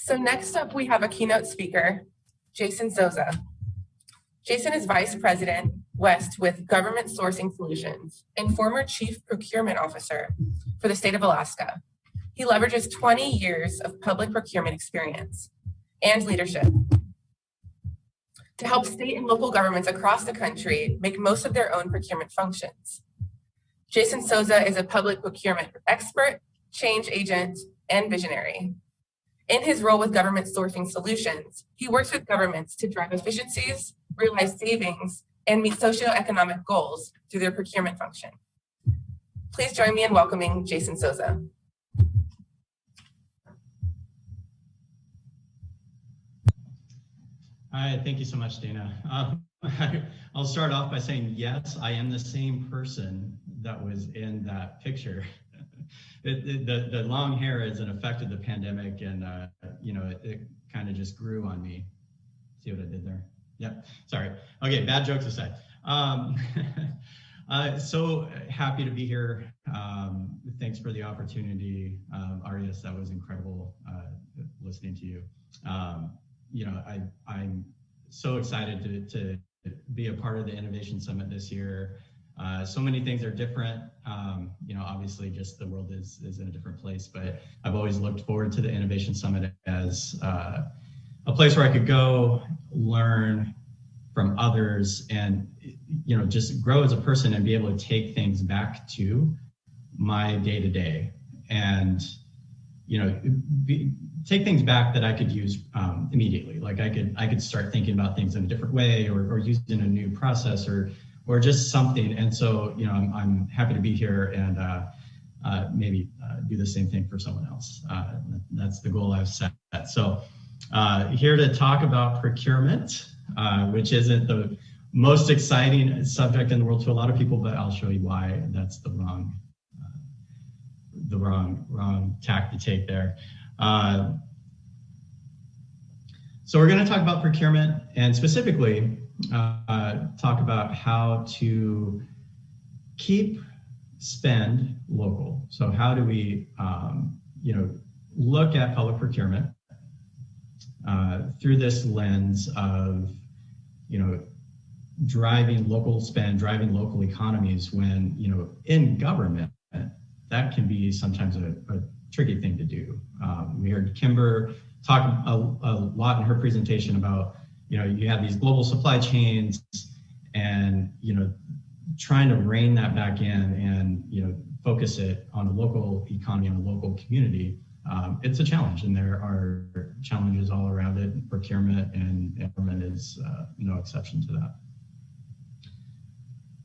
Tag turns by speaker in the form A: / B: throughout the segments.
A: So next up, we have a keynote speaker, Jason Soza. Jason is Vice President West with Government Sourcing Solutions and former Chief Procurement Officer for the state of Alaska. He leverages 20 years of public procurement experience and leadership to help state and local governments across the country make most of their own procurement functions. Jason Soza is a public procurement expert, change agent, and visionary. In his role with Government Sourcing Solutions, he works with governments to drive efficiencies, realize savings, and meet socioeconomic goals through their procurement function. Please join me in welcoming Jason Soza.
B: Hi, thank you so much, Dana. I'll start off by saying, yes, I am the same person that was in that picture. The long hair is an effect of the pandemic, and it kind of just grew on me. See what I did there? Yep, sorry. Okay, bad jokes aside. So happy to be here. Thanks for the opportunity. Arias, that was incredible listening to you. I'm so excited to be a part of the Innovation Summit this year. So many things are different. Obviously just the world is in a different place, but I've always looked forward to the Innovation Summit as a place where I could go learn from others and, just grow as a person and be able to take things back to my day-to-day and, take things back that I could use immediately. Like I could start thinking about things in a different way or using a new process or just something. And so, I'm happy to be here and maybe do the same thing for someone else. That's the goal I've set. So here to talk about procurement, which isn't the most exciting subject in the world to a lot of people, but I'll show you why that's the wrong tack to take there. So we're going to talk about procurement and specifically talk about how to keep spend local. So how do we, look at public procurement through this lens of, driving local spend, driving local economies when, in government, that can be sometimes a tricky thing to do. We heard Kimber talk a lot in her presentation about, you have these global supply chains and, trying to rein that back in and, focus it on a local economy, on a local community. It's a challenge, and there are challenges all around it. Procurement and government is no exception to that.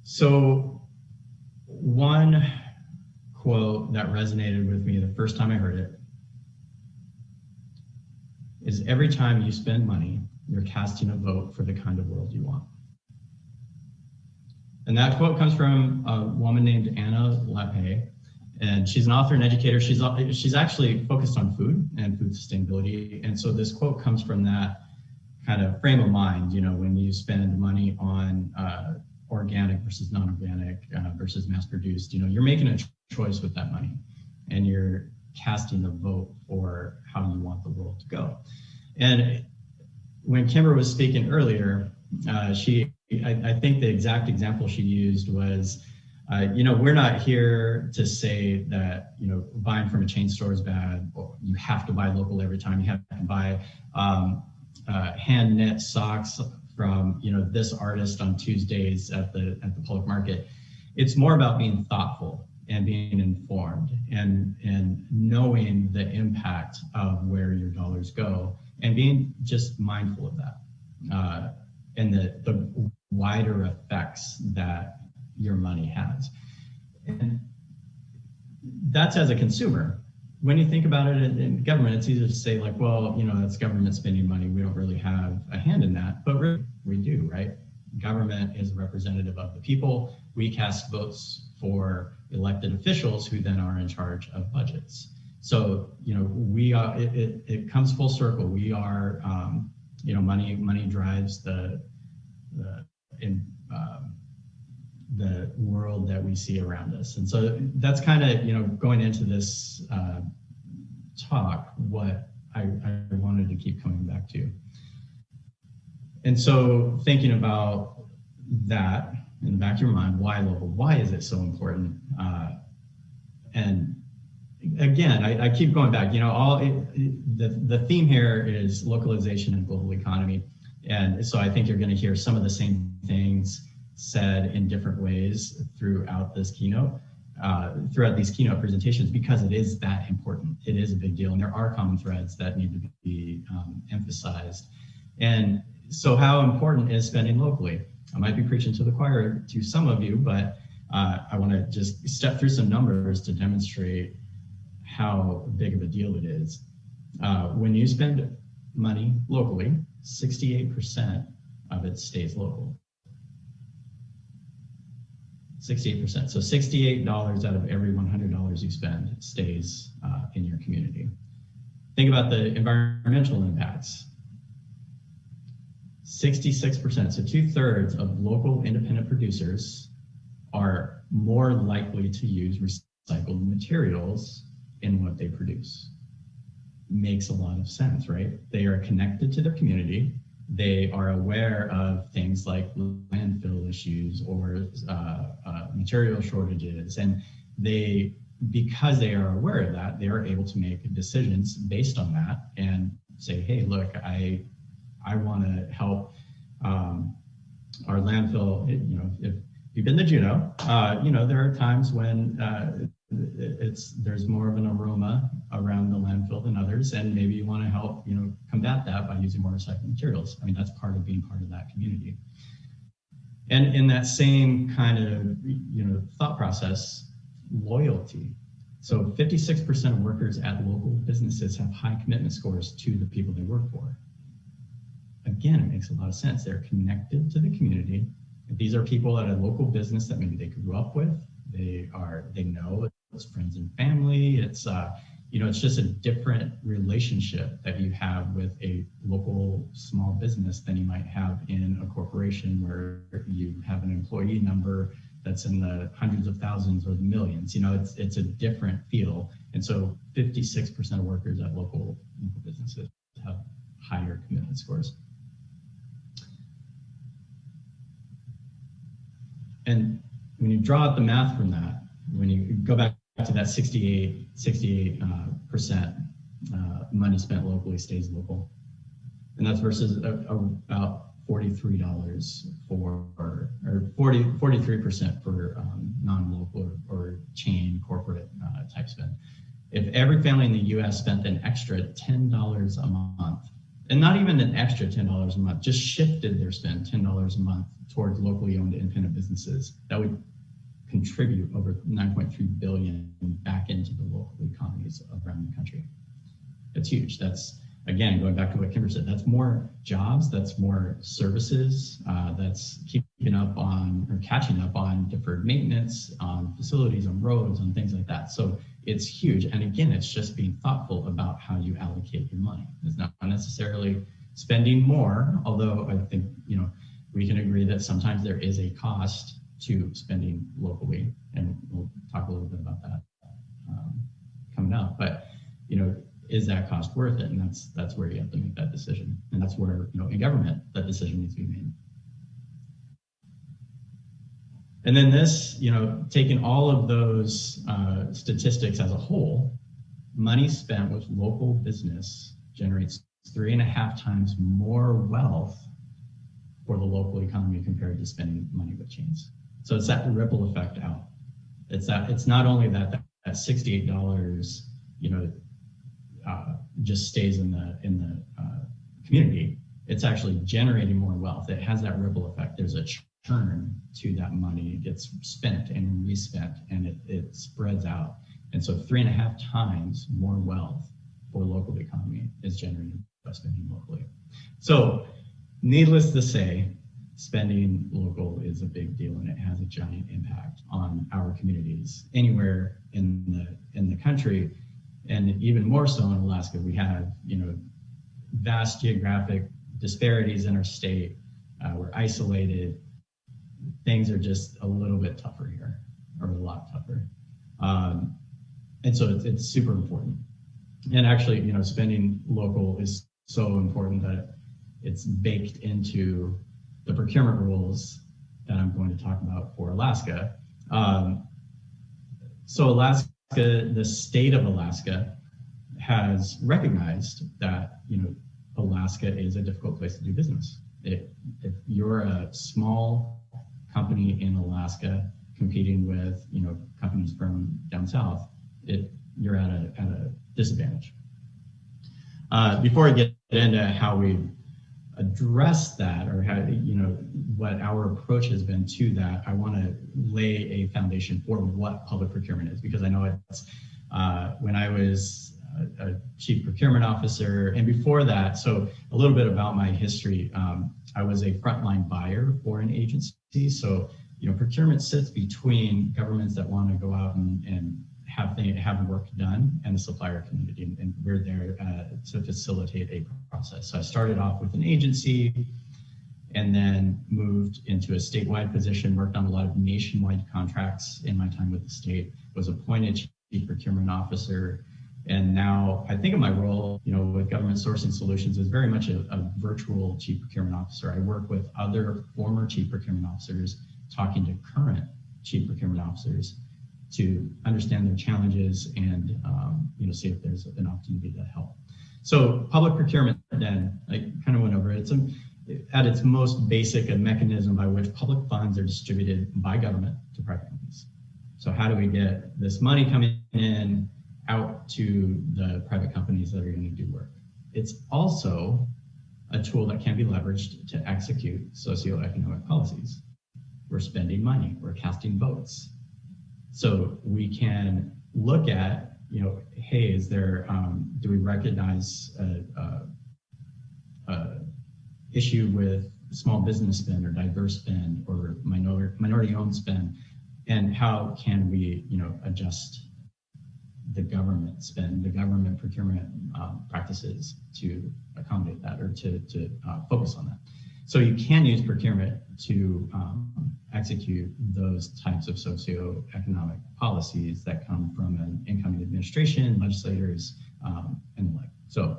B: So one quote that resonated with me the first time I heard it is, every time you spend money, you're casting a vote for the kind of world you want. And that quote comes from a woman named Anna Lappé, and she's an author and educator. She's actually focused on food and food sustainability. And so this quote comes from that kind of frame of mind, when you spend money on organic versus non-organic versus mass-produced, you're making a choice with that money, and you're casting a vote for how you want the world to go. And when Kimber was speaking earlier, I think the exact example she used was, we're not here to say that, buying from a chain store is bad, or you have to buy local every time. You have to buy hand knit socks from, this artist on Tuesdays at the public market. It's more about being thoughtful and being informed and knowing the impact of where your dollars go and being just mindful of that and the wider effects that your money has. And that's as a consumer. When you think about it in government, it's easy to say like, well, that's government spending money. We don't really have a hand in that, but really we do, right? Government is a representative of the people. We cast votes for elected officials who then are in charge of budgets. So, we are, it comes full circle. We are, money drives the world that we see around us. And so that's kind of, going into this talk, what I wanted keep coming back to. And so thinking about that in the back of your mind, why local? Why is it so important? And again, I keep going back, the theme here is localization and global economy. And so I think you're going to hear some of the same things said in different ways throughout this keynote, throughout these keynote presentations, because it is that important. It is a big deal, and there are common threads that need to be emphasized. And so how important is spending locally? I might be preaching to the choir to some of you, but I want to just step through some numbers to demonstrate how big of a deal it is. When you spend money locally, 68% of it stays local. 68%. So $68 out of every $100 you spend stays in your community. Think about the environmental impacts. 66%, so 2/3 of local independent producers are more likely to use recycled materials in what they produce. Makes a lot of sense, right? They are connected to their community. They are aware of things like landfill issues or material shortages. And because they are aware of that, they are able to make decisions based on that and say, hey, look, I want to help our landfill. If you've been to Juneau, there are times when there's more of an aroma around the landfill than others, and maybe you want to help combat that by using more recycled materials. I mean, that's part of being part of that community. And in that same kind of thought process, loyalty. So 56% of workers at local businesses have high commitment scores to the people they work for. Again, it makes a lot of sense. They're connected to the community. If these are people at a local business that maybe they grew up with, they know it's friends and family. It's it's just a different relationship that you have with a local small business than you might have in a corporation where you have an employee number that's in the hundreds of thousands or the millions. It's a different feel. And so 56% of workers at local businesses have higher commitment scores. And when you draw out the math from that, when you go back to that 68% money spent locally stays local, and that's versus about $43 or 43% for non-local or chain corporate type spend. If every family in the U.S. spent an extra $10 a month, and not even an extra $10 a month, just shifted their spend $10 a month towards locally owned independent businesses, that would contribute over $9.3 billion back into the local economies around the country. It's huge. That's, again, going back to what Kimber said, that's more jobs, that's more services, that's keeping up on or catching up on deferred maintenance, on facilities, on roads, on things like that. So it's huge. And again, it's just being thoughtful about how you allocate your money. It's not necessarily spending more, although I think, we can agree that sometimes there is a cost to spending locally, and we'll talk a little bit about that coming up. But is that cost worth it? And that's where you have to make that decision, and that's where in government that decision needs to be made. And then this, taking all of those statistics as a whole, money spent with local business generates 3.5 times more wealth for the local economy compared to spending money with chains. So it's that ripple effect out. It's not only that $68, just stays in the community. It's actually generating more wealth. It has that ripple effect. There's a churn to that money. It gets spent and respent, and it spreads out. And so 3.5 times more wealth for local economy is generated by spending locally. So needless to say, spending local is a big deal, and it has a giant impact on our communities anywhere in the country, and even more so in Alaska. We have vast geographic disparities in our state. We're isolated. Things are just a little bit tougher here, or a lot tougher, and so it's super important. And actually, spending local is so important that it's baked into the procurement rules that I'm going to talk about for Alaska. So Alaska, the state of Alaska, has recognized that Alaska is a difficult place to do business. If you're a small company in Alaska competing with companies from down south, you're at a disadvantage. Before I get into how we address that, or how what our approach has been to that, I want to lay a foundation for what public procurement is, because I know it's when I was a chief procurement officer, and before that, so a little bit about my history. I was a frontline buyer for an agency, so procurement sits between governments that want to go out and have work done and the supplier community, and we're there to facilitate a process. So I started off with an agency and then moved into a statewide position, worked on a lot of nationwide contracts in my time with the state, was appointed chief procurement officer, and now I think of my role with government sourcing solutions as very much a virtual chief procurement officer. I work with other former chief procurement officers talking to current chief procurement officers to understand their challenges and see if there's an opportunity to help. So public procurement, then, I kind of went over it. It's at its most basic, a mechanism by which public funds are distributed by government to private companies. So how do we get this money coming in out to the private companies that are going to do work? It's also a tool that can be leveraged to execute socioeconomic policies. We're spending money, we're casting votes. So we can look at, hey, is there, do we recognize a issue with small business spend or diverse spend or minority-owned spend, and how can we, adjust the government spend, the government procurement practices to accommodate that, or to focus on that. So you can use procurement to execute those types of socioeconomic policies that come from an incoming administration, legislators, and the like. So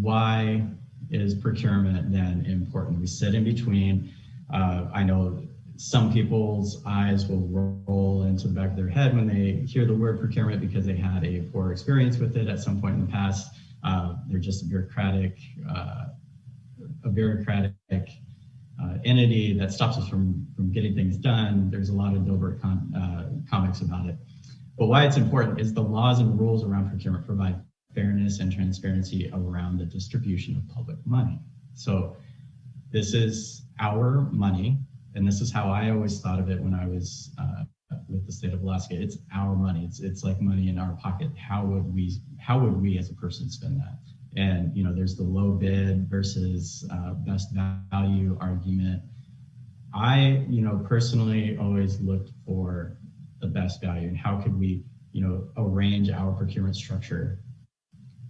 B: why is procurement then important? We sit in between. I know some people's eyes will roll into the back of their head when they hear the word procurement because they had a poor experience with it at some point in the past. They're just a bureaucratic entity that stops us from getting things done. There's a lot of Dilbert comics about it. But why it's important is the laws and rules around procurement provide fairness and transparency around the distribution of public money. So this is our money, and this is how I always thought of it when I was with the state of Alaska. It's our money. It's like money in our pocket. How would we as a person spend that? And there's the low bid versus best value argument. I personally always looked for the best value, and how could we arrange our procurement structure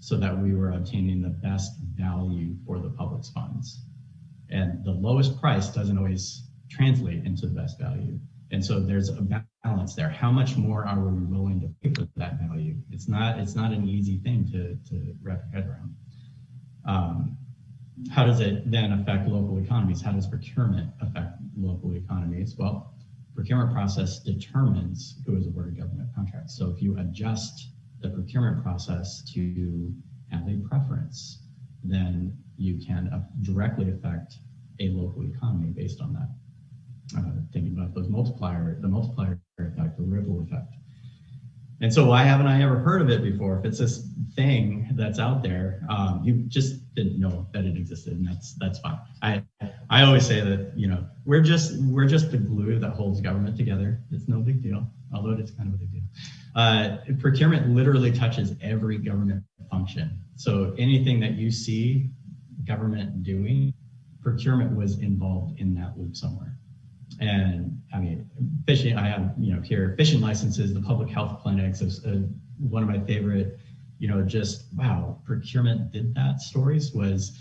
B: so that we were obtaining the best value for the public's funds. And the lowest price doesn't always translate into the best value. And so there's a balance there. How much more are we willing to pay for that value? It's not an easy thing to wrap your head around. How does it then affect local economies? How does procurement affect local economies? Well, procurement process determines who is awarded government contracts. So if you adjust the procurement process to have a preference, then you can directly affect a local economy based on that. Thinking about the multiplier effect, the ripple effect. And so why haven't I ever heard of it before? If it's this thing that's out there, you just didn't know that it existed, and that's fine. I always say that we're just the glue that holds government together. It's no big deal, although it is kind of a big deal. Procurement literally touches every government function. So anything that you see government doing, procurement was involved in that loop somewhere. And I mean, fishing, I have, here, fishing licenses, the public health clinics is one of my favorite, just, wow, procurement did that stories was,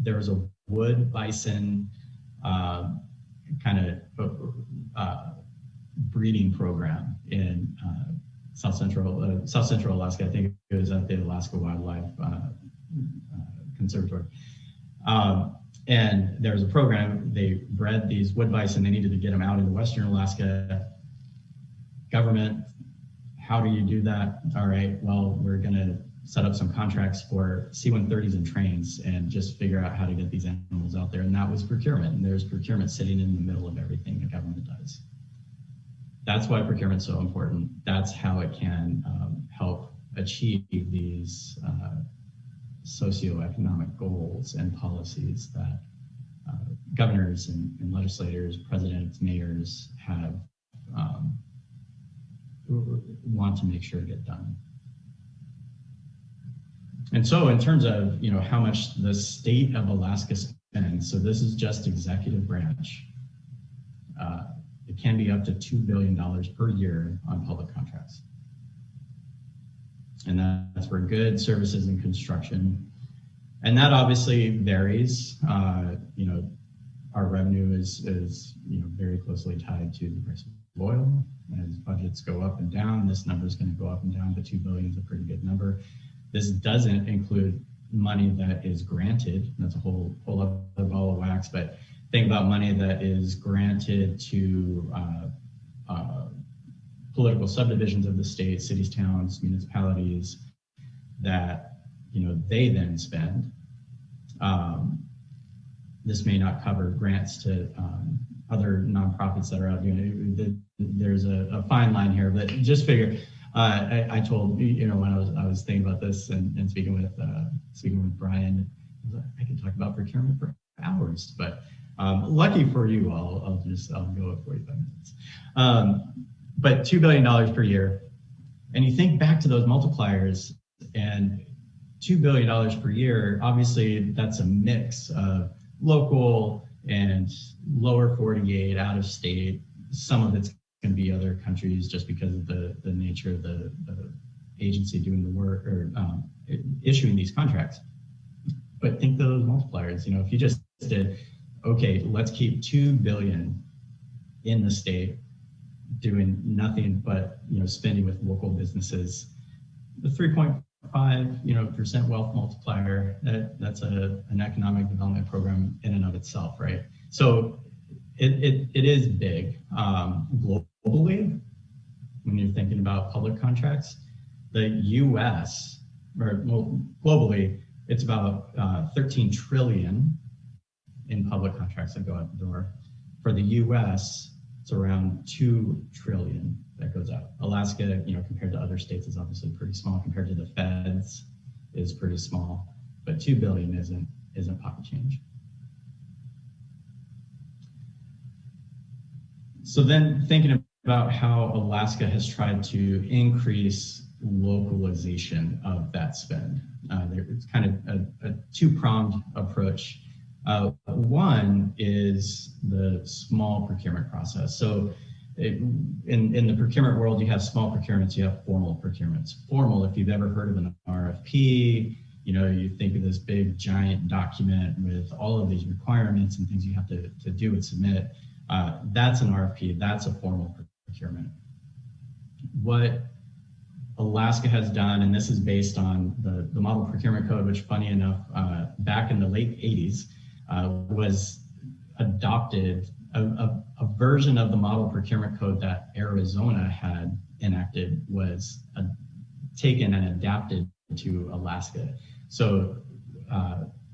B: there was a wood bison kind of breeding program in South Central Alaska. I think it was at the Alaska Wildlife Conservatory. And there was a program, they bred these wood bison, they needed to get them out into Western Alaska. Government, how do you do that? All right, well, we're gonna set up some contracts for C-130s and trains and just figure out how to get these animals out there. And that was procurement. And there's procurement sitting in the middle of everything the government does. That's why procurement is so important. That's how it can help achieve these socioeconomic goals and policies that governors and legislators, presidents, mayors have want to make sure get done. And so in terms of how much the state of Alaska spends, so this is just executive branch, it can be up to $2 billion per year on public contracts. And that's for goods, services, and construction. And that obviously varies. Our revenue is very closely tied to the price of oil. As budgets go up and down, this number is going to go up and down, but $2 billion is a pretty good number. This doesn't include money that is granted. That's a whole other ball of wax, but think about money that is granted to political subdivisions of the state, cities, towns, municipalities that they then spend. This may not cover grants to other nonprofits that are out doing it. There's a fine line here, but just figure. I told when I was thinking about this and speaking with Brian, I could talk about procurement for hours, but lucky for you, I'll go at 45 minutes. But $2 billion per year, and you think back to those multipliers, and $2 billion per year, obviously that's a mix of local and lower 48, out of state. Some of it's going to be other countries just because of the nature of the agency doing the work or issuing these contracts. But think those multipliers, if you just did, okay, let's keep $2 billion in the state doing nothing but, spending with local businesses, the 3.5% wealth multiplier, that's an economic development program in and of itself, right? So it is big. Globally, when you're thinking about public contracts, the US, globally, it's about 13 trillion in public contracts that go out the door. For the US, it's around 2 trillion that goes out. Alaska, compared to other states, is obviously pretty small. Compared to the feds, is pretty small. But 2 billion isn't pocket change. So then thinking about how Alaska has tried to increase localization of that spend. It's kind of a two-pronged approach. One is the small procurement process. So in the procurement world, you have small procurements, you have formal procurements. Formal, if you've ever heard of an RFP, you think of this big giant document with all of these requirements and things you have to do and submit. That's an RFP, that's a formal procurement. What Alaska has done, and this is based on the Model Procurement Code, which funny enough, back in the late 80s, was adopted, a version of the Model Procurement Code that Arizona had enacted was taken and adapted to Alaska. So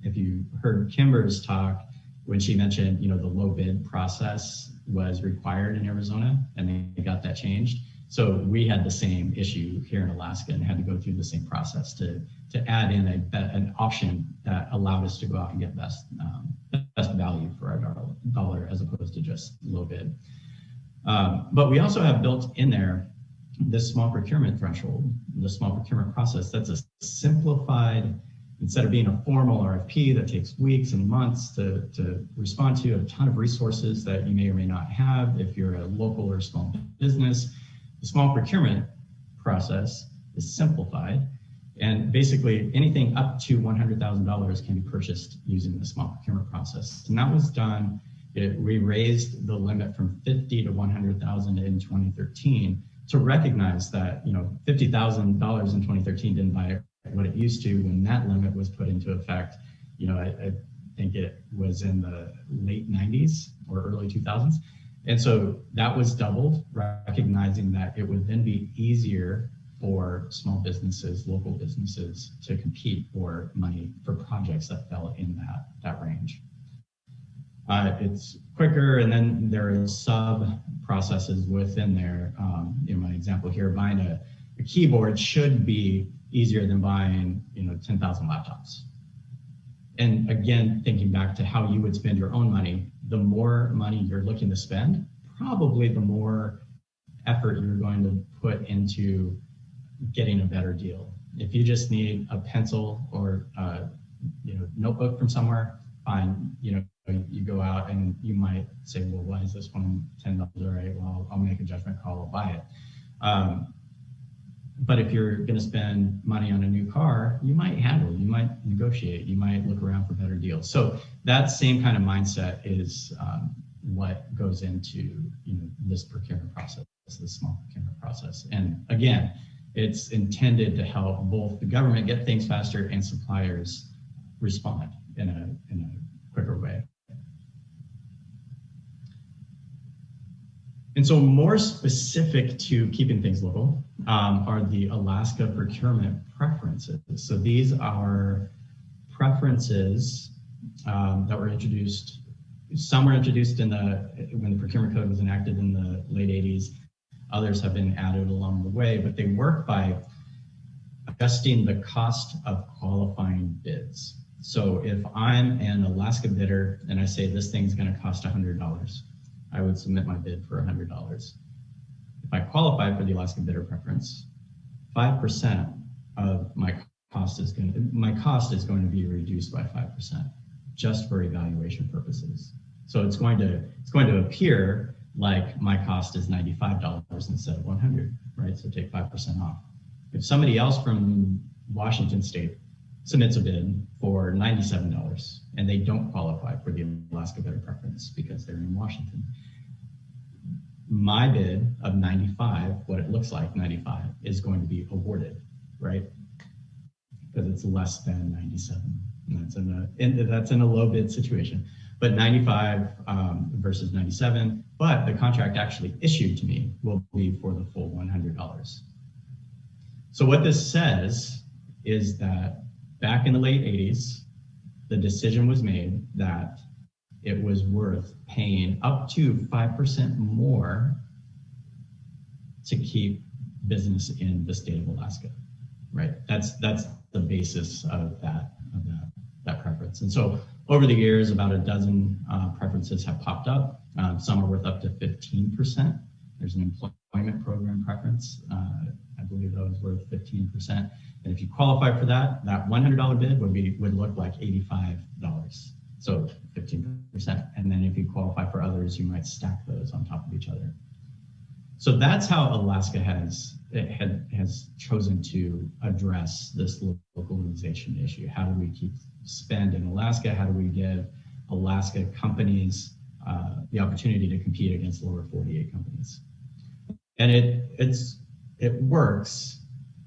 B: if you heard Kimber's talk, when she mentioned, the low bid process was required in Arizona and they got that changed. So we had the same issue here in Alaska and had to go through the same process to add in an option that allowed us to go out and get best value for our dollar as opposed to just low bid. But we also have built in there this small procurement threshold, the small procurement process. That's a simplified, instead of being a formal RFP that takes weeks and months to respond to, a ton of resources that you may or may not have if you're a local or small business. The small procurement process is simplified, and basically anything up to $100,000 can be purchased using the small procurement process. And that was done, we raised the limit from 50 to 100,000 in 2013 to recognize that, $50,000 in 2013 didn't buy what it used to when that limit was put into effect. I think it was in the late 90s or early 2000s. And so that was doubled, recognizing that it would then be easier for small businesses, local businesses to compete for money for projects that fell in that range. It's quicker, and then there are sub processes within there. In my example here, buying a keyboard should be easier than buying 10,000 laptops. And again, thinking back to how you would spend your own money, the more money you're looking to spend, probably the more effort you're going to put into getting a better deal. If you just need a pencil or notebook from somewhere, fine. You go out and you might say, well, why is this one $10? All right, well, I'll make a judgment call, I'll buy it. But if you're going to spend money on a new car, you might handle, you might negotiate, you might look around for better deals. So that same kind of mindset is what goes into this procurement process, this small procurement process. And again, it's intended to help both the government get things faster and suppliers respond in a quicker way. And so more specific to keeping things local are the Alaska procurement preferences. So these are preferences that were introduced. Some were introduced when the procurement code was enacted in the late 80s. Others have been added along the way, but they work by adjusting the cost of qualifying bids. So if I'm an Alaska bidder and I say this thing's going to cost $100, I would submit my bid for $100. If I qualify for the Alaska bidder preference, 5% of my cost is going to be reduced by 5% just for evaluation purposes. So it's going to appear like my cost is $95 instead of $100, right? So take 5% off. If somebody else from Washington State submits a bid for $97 and they don't qualify for the Alaska bidder preference because they're in Washington, my bid of 95, what it looks like 95, is going to be awarded, right? Because it's less than 97, and that's in a low bid situation. But 95 versus 97, but the contract actually issued to me will be for the full $100. So what this says is that back in the late 80s, the decision was made that it was worth paying up to 5% more to keep business in the state of Alaska, right? That's the basis of that preference. And so over the years, about a dozen preferences have popped up. Some are worth up to 15%. There's an employment program preference. I believe that was worth 15%. And if you qualify for that $100 bid would look like $85. So 15%. And then if you qualify for others, you might stack those on top of each other. So that's how Alaska has chosen to address this localization issue. How do we keep spend in Alaska? How do we give Alaska companies the opportunity to compete against lower 48 companies? And it works.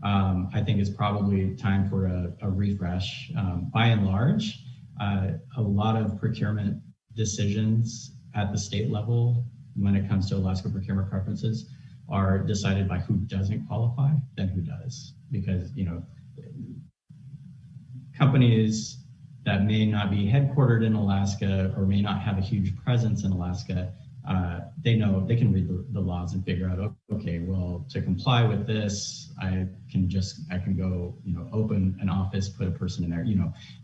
B: I think it's probably time for a refresh. By and large, a lot of procurement decisions at the state level when it comes to Alaska procurement preferences are decided by who doesn't qualify than who does. Because, companies that may not be headquartered in Alaska or may not have a huge presence in Alaska, they can read the laws and figure out, okay, well, to comply with this, I can go, open an office, put a person in there,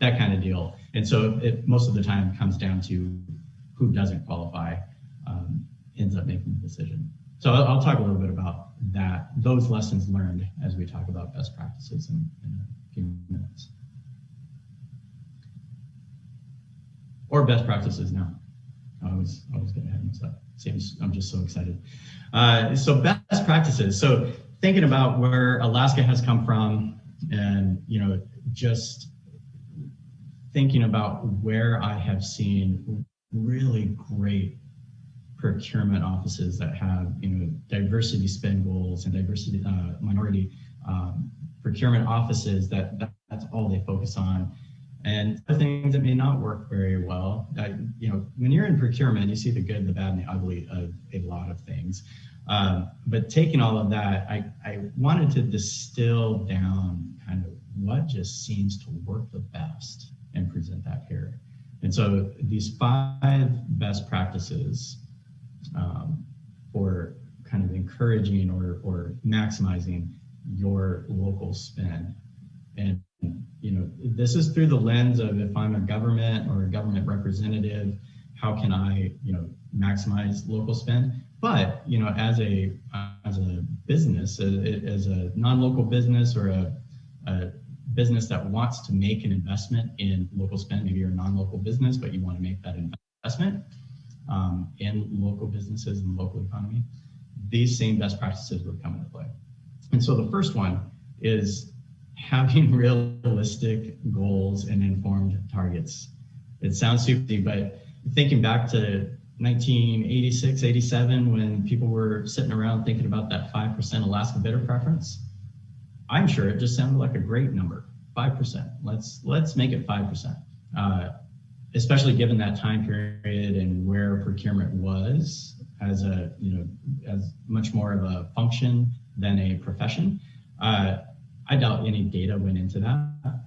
B: that kind of deal. And so it most of the time comes down to who doesn't qualify ends up making the decision. So I'll talk a little bit about those lessons learned as we talk about best practices in a few minutes. Or best practices now. I always get ahead of myself. I'm just so excited. So best practices. So thinking about where Alaska has come from, and just thinking about where I have seen really great procurement offices that have, diversity spend goals and diversity, minority procurement offices that's all they focus on. And other things that may not work very well. When you're in procurement, you see the good, the bad, and the ugly of a lot of things. But taking all of that, I wanted to distill down kind of what just seems to work the best and present that here. And so these 5 best practices for kind of encouraging or maximizing your local spend. And this is through the lens of, if I'm a government or a government representative, how can I, maximize local spend? But, as a business, as a non-local business or a business that wants to make an investment in local spend, maybe you're a non-local business, but you want to make that investment in local businesses and the local economy, these same best practices would come into play. And so the first one is having realistic goals and informed targets. It sounds stupid, but thinking back to 1986, 87, when people were sitting around thinking about that 5% Alaska bidder preference, I'm sure it just sounded like a great number, 5%. Let's make it 5%, especially given that time period and where procurement was as much more of a function than a profession. I doubt any data went into that.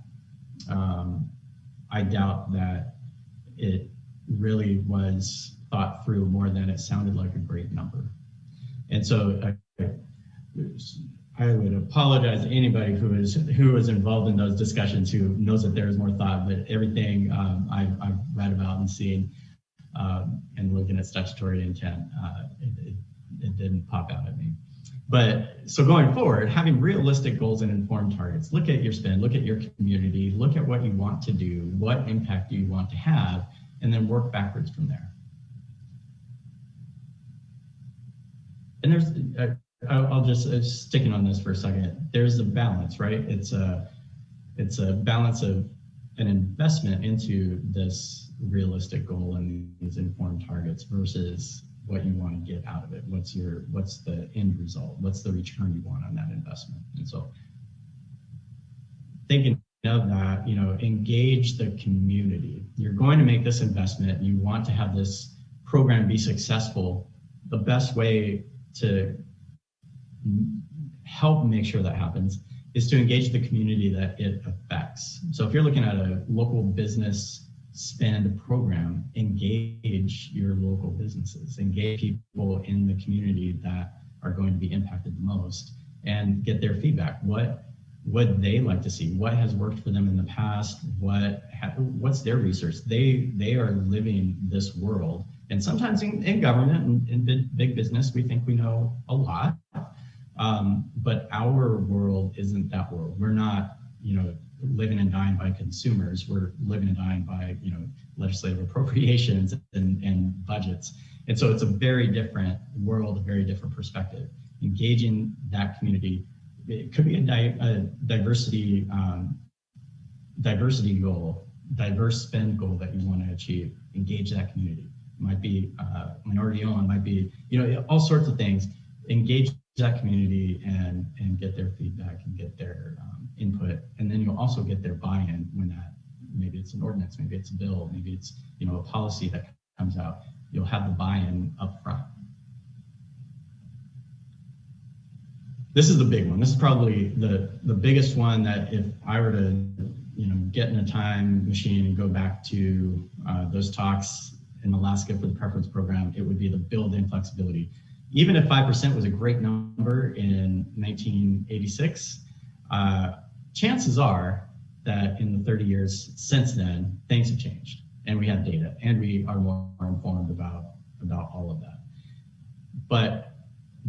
B: I doubt that it really was thought through more than it sounded like a great number. And so I would apologize to anybody who was involved in those discussions who knows that there is more thought, but everything I've read about and seen and looking at statutory intent, it didn't pop out at me. But so going forward, having realistic goals and informed targets, look at your spend, look at your community, look at what you want to do, what impact do you want to have, and then work backwards from there. And there's, I'll just sticking on this for a second. There's a balance, right? It's a balance of an investment into this realistic goal and these informed targets versus what you want to get out of it. What's the end result? What's the return you want on that investment? And so thinking of that, engage the community. You're going to make this investment. You want to have this program be successful. The best way to help make sure that happens is to engage the community that it affects. So if you're looking at a local business spend program, engage your local businesses, engage people in the community that are going to be impacted the most, and get their feedback. What would they like to see? What has worked for them in the past? What's their research? They are living this world. And sometimes in government and in big business, we think we know a lot, but our world isn't that world. We're not, living and dying by consumers. We're living and dying by, legislative appropriations and budgets. And so it's a very different world, a very different perspective. Engaging that community, it could be a diversity goal, diverse spend goal that you want to achieve. Engage that community. It might be minority owned, might be, all sorts of things. Engage that community and get their feedback and get their input. And then you'll also get their buy-in when that, maybe it's an ordinance, maybe it's a bill, maybe it's, a policy that comes out. You'll have the buy-in up front. This is the big one. This is probably the biggest one that if I were to, get in a time machine and go back to those talks in Alaska for the preference program, it would be the build-in flexibility. Even if 5% was a great number in 1986, chances are that in the 30 years since then, things have changed and we have data and we are more informed about all of that. But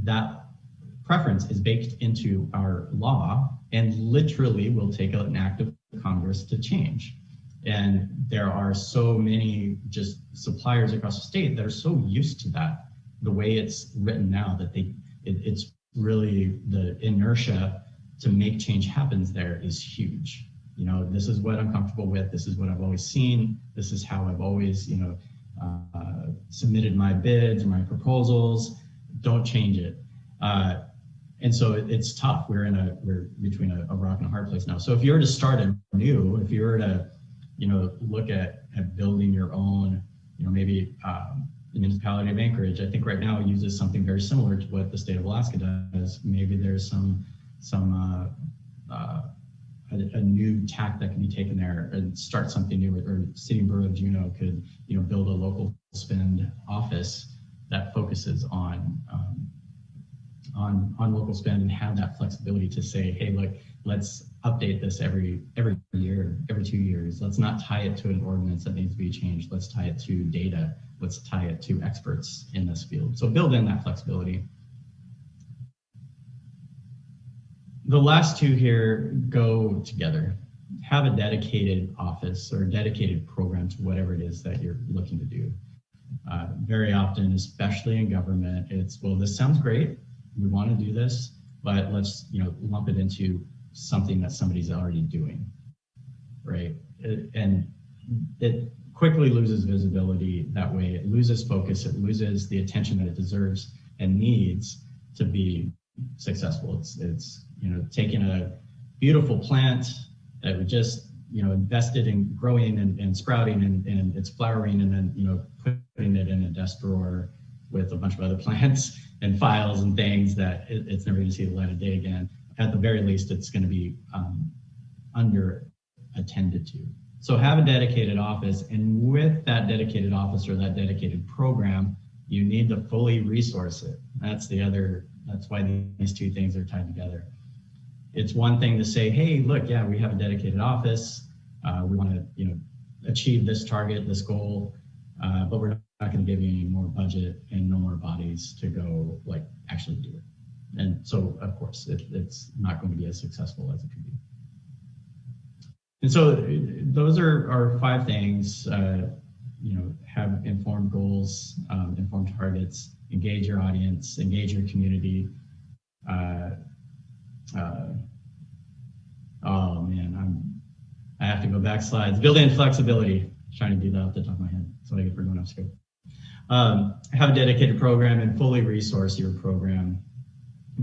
B: that preference is baked into our law and literally will take an act of Congress to change. And there are so many just suppliers across the state that are so used to that, the way it's written now, that it's really the inertia to make change happens there is huge. This is what I'm comfortable with. This is what I've always seen. This is how I've always, submitted my bids, my proposals, don't change it. And so it's tough. We're between a rock and a hard place now. So if you were to start anew, if you were to, look at building your own, maybe the municipality of Anchorage, I think right now uses something very similar to what the state of Alaska does. Maybe there's a new tack that can be taken there and start something new, or City and Borough of Juneau could, build a local spend office that focuses on local spend and have that flexibility to say, hey, look, let's update this every year, every 2 years. Let's not tie it to an ordinance that needs to be changed. Let's tie it to data. Let's tie it to experts in this field. So build in that flexibility. The last two here go together. Have a dedicated office or a dedicated program to whatever it is that you're looking to do. Very often, especially in government, it's, well, this sounds great. We want to do this, but let's, lump it into something that somebody's already doing, right? And it quickly loses visibility that way. It loses focus. It loses the attention that it deserves and needs to be successful. It's taking a beautiful plant that we just, invested in growing and sprouting and it's flowering, and then, putting it in a desk drawer with a bunch of other plants and files and things that it's never going to see the light of day again. At the very least, it's going to be under attended to. So have a dedicated office, and with that dedicated office or that dedicated program, you need to fully resource it. That's why these two things are tied together. It's one thing to say, hey, look, yeah, we have a dedicated office. We want to, achieve this target, this goal, but we're not going to give you any more budget and no more bodies to go actually do it. And so, of course, it's not going to be as successful as it could be. And so those are 5 things. Have informed goals, informed targets, engage your audience, engage your community. Oh man, I have to go back slides. Build in flexibility. Trying to do that off the top of my head. That's what I get for going off script. Have a dedicated program and fully resource your program.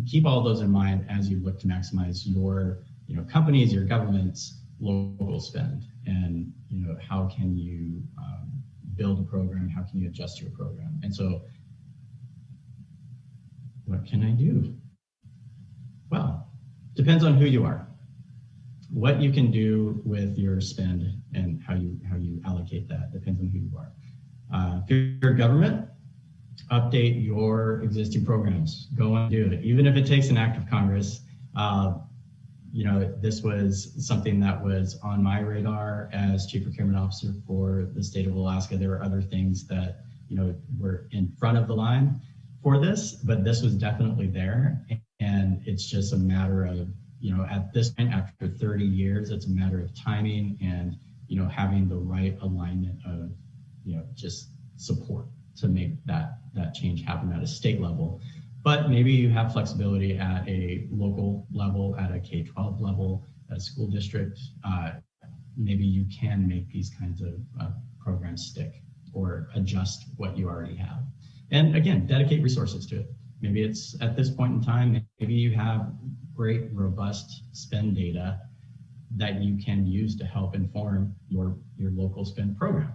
B: Keep all those in mind as you look to maximize your, companies, your government's local spend, and how can you build a program? How can you adjust your program? And so, what can I do? Well, depends on who you are. What you can do with your spend and how you allocate that depends on who you are. If you're government, update your existing programs. Go and do it, even if it takes an act of Congress. This was something that was on my radar as Chief Procurement Officer for the state of Alaska. There were other things that were in front of the line for this, but this was definitely there. And it's just a matter of, at this point, after 30 years, it's a matter of timing and, having the right alignment of, just support to make that change happen at a state level. But maybe you have flexibility at a local level, at a K-12 level, at a school district. Maybe you can make these kinds of programs stick or adjust what you already have. And again, dedicate resources to it. Maybe it's at this point in time, maybe you have great, robust spend data that you can use to help inform your local spend program.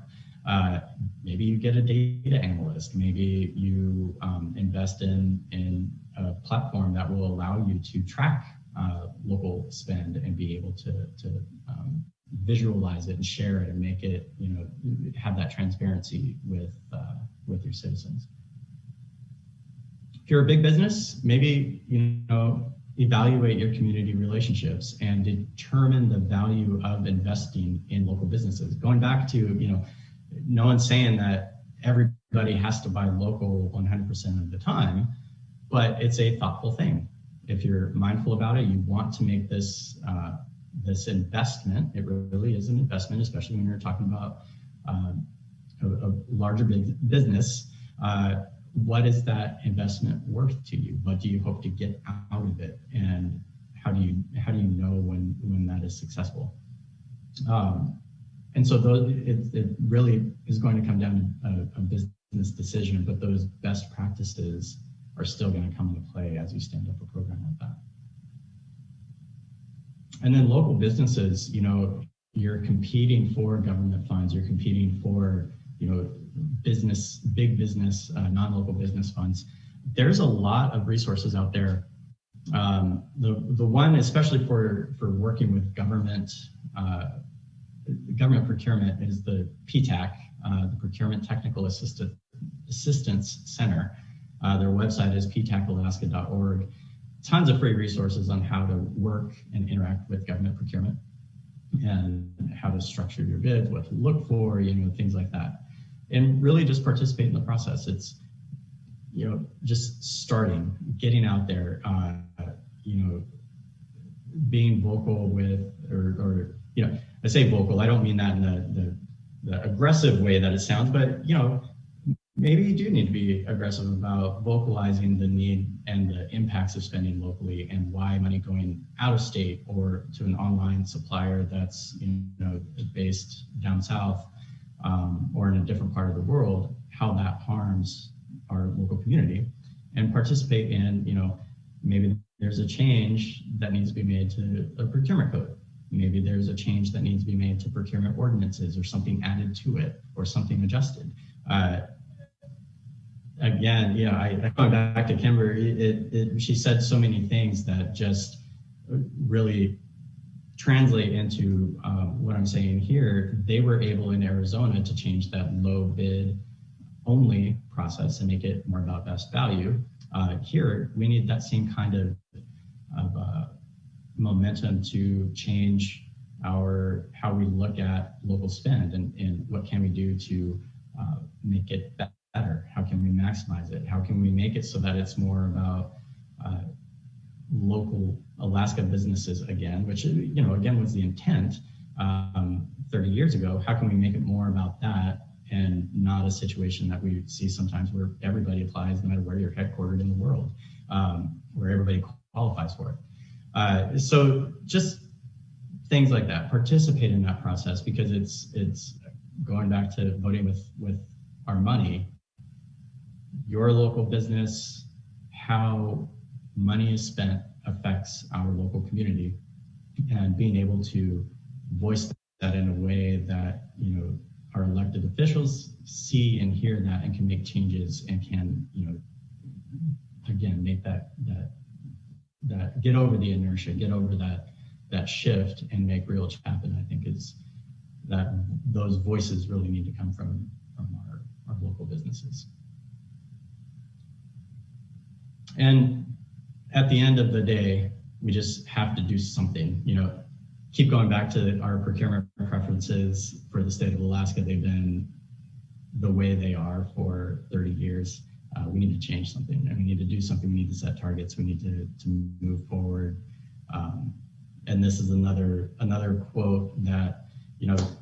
B: Maybe you get a data analyst. Maybe you invest in a platform that will allow you to track local spend and be able to visualize it and share it and make it, have that transparency with your citizens. If you're a big business, maybe, evaluate your community relationships and determine the value of investing in local businesses. Going back to, no one's saying that everybody has to buy local 100% of the time, but it's a thoughtful thing. If you're mindful about it, you want to make this this investment. It really is an investment, especially when you're talking about a larger business. What is that investment worth to you? What do you hope to get out of it? And how do you know when that is successful? And so it really is going to come down to a business decision, but those best practices are still going to come into play as you stand up a program like that. And then local businesses, you're competing for government funds, you're competing for, big business, non-local business funds. There's a lot of resources out there. The one, especially for working with government procurement, is the PTAC, the Procurement Technical Assistance Center. Their website is ptacalaska.org. Tons of free resources on how to work and interact with government procurement and how to structure your bids, what to look for, things like that. And really just participate in the process. It's, just starting, getting out there, being vocal with, or I say vocal, I don't mean that in the aggressive way that it sounds, but, maybe you do need to be aggressive about vocalizing the need and the impacts of spending locally and why money going out of state or to an online supplier that's based down south or in a different part of the world, how that harms our local community, and participate in, maybe there's a change that needs to be made to a procurement code. Maybe there's a change that needs to be made to procurement ordinances or something added to it or something adjusted. Again, going back to Kimber, she said so many things that just really translate into what I'm saying here. They were able in Arizona to change that low bid only process and make it more about best value. Here, we need that same kind of momentum to change how we look at local spend and what can we do to make it better. How can we maximize it? How can we make it so that it's more about local Alaska businesses again, which, again, was the intent 30 years ago. How can we make it more about that and not a situation that we see sometimes where everybody applies no matter where you're headquartered in the world, where everybody qualifies for it. So just things like that, participate in that process, because it's going back to voting with our money. Your local business, how money is spent affects our local community, and being able to voice that in a way that our elected officials see and hear that and can make changes and can again make that get over the inertia, get over that shift and make real change happen. I think is that those voices really need to come from our local businesses. And at the end of the day, we just have to do something. Keep going back to our procurement preferences for the state of Alaska. They've been the way they are for 30 years. We need to change something, and we need to do something. We need to set targets. We need to move forward. And this is another quote that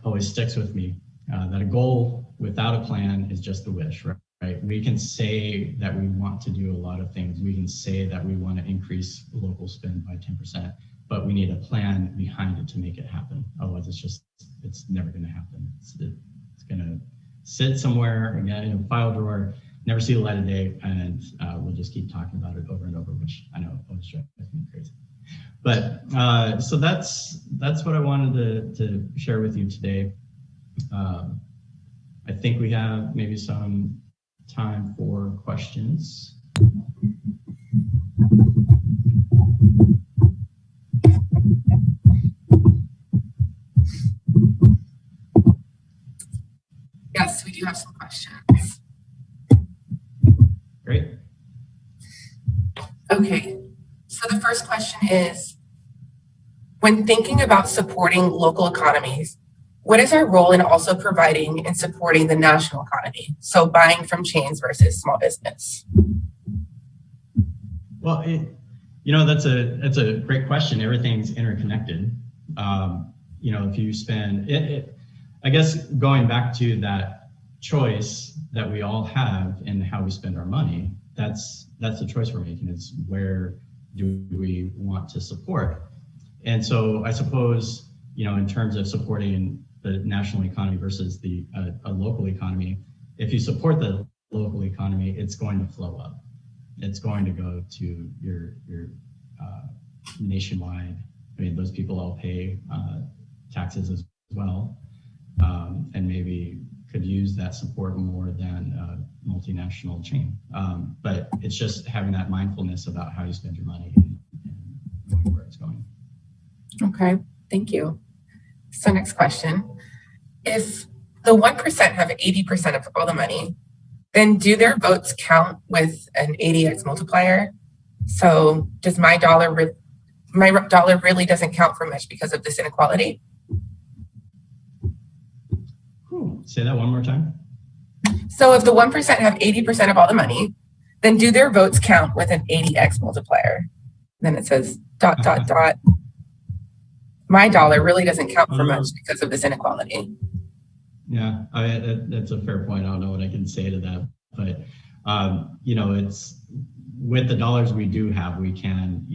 B: always sticks with me. That a goal without a plan is just a wish, right? We can say that we want to do a lot of things. We can say that we want to increase local spend by 10%, but we need a plan behind it to make it happen. Otherwise, it's never going to happen. It's going to sit somewhere again in a file drawer, never see the light of day, and we'll just keep talking about it over and over, which I know always drives me crazy. But so that's what I wanted to share with you today. I think we have maybe some time for questions.
A: Yes, we do have some questions.
B: Great.
A: Okay, so the first question is, when thinking about supporting local economies, what is our role in also providing and supporting the national economy? So buying from chains versus small business.
B: Well, that's a great question. Everything's interconnected. If you spend it, I guess going back to that choice that we all have in how we spend our money, that's the choice we're making. Is where do we want to support? And so I suppose, in terms of supporting the national economy versus the a local economy. If you support the local economy, it's going to flow up. It's going to go to your nationwide. I mean, those people all pay taxes as well, and maybe could use that support more than a multinational chain. But it's just having that mindfulness about how you spend your money and where it's going.
A: Okay, thank you. So next question. If the 1% have 80% of all the money, then do their votes count with an 80x multiplier? So does my dollar really doesn't count for much because of this inequality?
B: Say that one more time.
A: So if the 1% have 80% of all the money, then do their votes count with an 80x multiplier? Then it says ... My dollar really doesn't count for much because of this inequality.
B: Yeah, that's a fair point. I don't know what I can say to that, but it's with the dollars we do have, we can,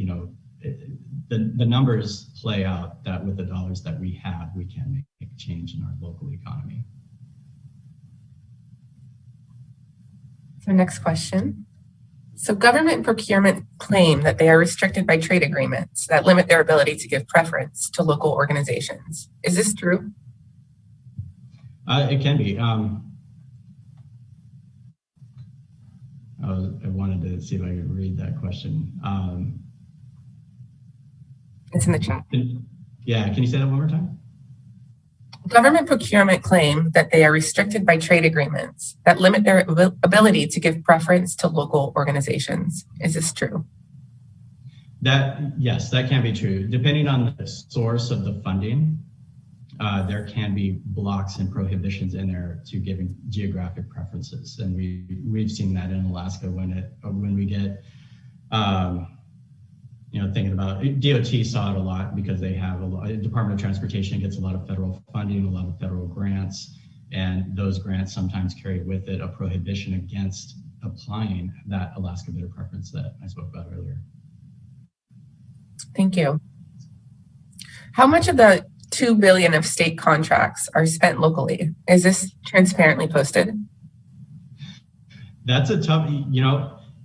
B: the numbers play out that with the dollars that we have, we can make a change in our local economy.
A: So next question. So government and procurement claim that they are restricted by trade agreements that limit their ability to give preference to local organizations. Is this true?
B: It can be. I wanted to see if I could read that question.
A: It's in the chat.
B: Can you say that one more time?
A: Government procurement claim that they are restricted by trade agreements that limit their ability to give preference to local organizations. Is this true?
B: Yes, that can be true. Depending on the source of the funding, there can be blocks and prohibitions in there to giving geographic preferences, and we've seen that in Alaska when we get thinking about DOT saw it a lot because they have Department of Transportation gets a lot of federal funding, a lot of federal grants, and those grants sometimes carry with it a prohibition against applying that Alaska bidder preference that I spoke about earlier.
A: Thank you. How much of the $2 billion of state contracts are spent locally? Is this transparently posted?
B: That's a tough,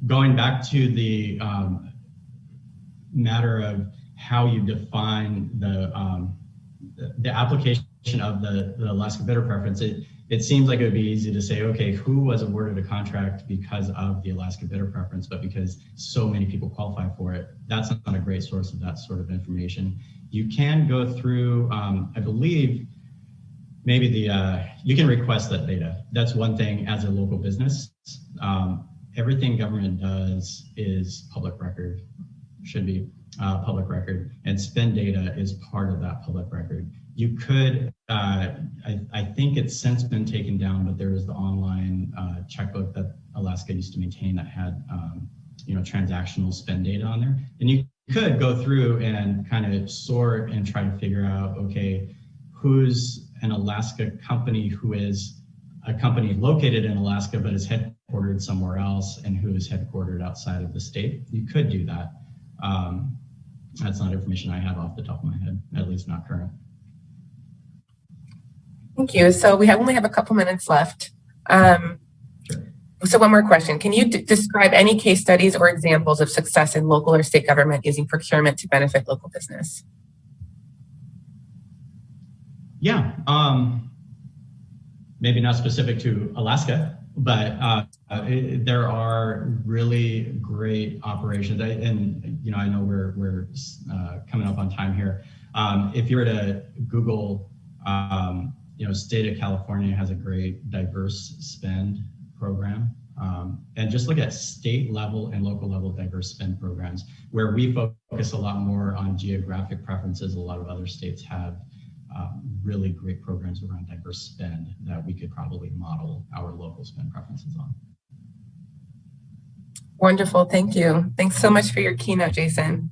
B: going back to the matter of how you define the application of the Alaska bidder preference. It seems like it would be easy to say, okay, who was awarded a contract because of the Alaska bidder preference, but because so many people qualify for it, that's not a great source of that sort of information. You can go through, I believe, maybe you can request that data. That's one thing as a local business. Everything government does is public record, should be public record, and spend data is part of that public record. You could, I think it's since been taken down, but there was the online checkbook that Alaska used to maintain that had transactional spend data on there. And you could go through and kind of sort and try to figure out, okay, who's an Alaska company who is a company located in Alaska but is headquartered somewhere else, and who is headquartered outside of the state. You could do that. That's not information I have off the top of my head, at least not current.
A: Thank you. So we only have a couple minutes left. So one more question. Can you describe any case studies or examples of success in local or state government using procurement to benefit local business?
B: Yeah, maybe not specific to Alaska, but there are really great operations. And I know we're coming up on time here. If you were to Google, state of California has a great diverse spend program. And just look at state level and local level diverse spend programs, where we focus a lot more on geographic preferences. A lot of other states have really great programs around diverse spend that we could probably model our local spend preferences on.
A: Wonderful, thank you. Thanks so much for your keynote, Jason.